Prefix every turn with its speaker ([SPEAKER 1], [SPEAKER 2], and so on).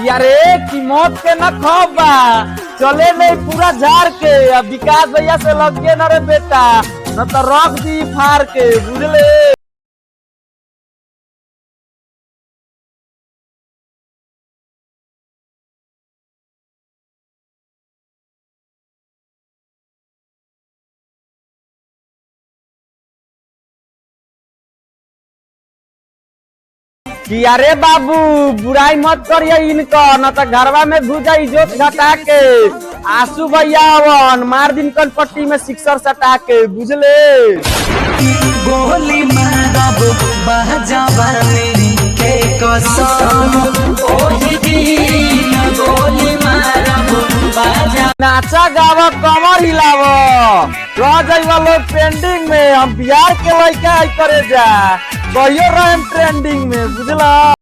[SPEAKER 1] यारे की मौत के न खौबा चले नहीं पूरा झाड़ के। अब विकास भैया से लग गए न रे बेटा, न तो रख दी फाड़ के, बुझले। कि अरे बाबू बुराई मत करिए इनको, न तो घरवा में घुजा इज्जत घटा के। आंसू भैया अवन मार दिन कन पट्टी में सिक्सर सटा के, बुझले।
[SPEAKER 2] गोली मारब बहजवानी के कसम, ओही दिन गोली मारब बहजवानी।
[SPEAKER 1] नाचा गावा कमर हिलाव रह जाइबा लोग ट्रेंडिंग में। हम बिहार के लड़का करे जा कहियो रहे ट्रेंडिंग में, बुझला।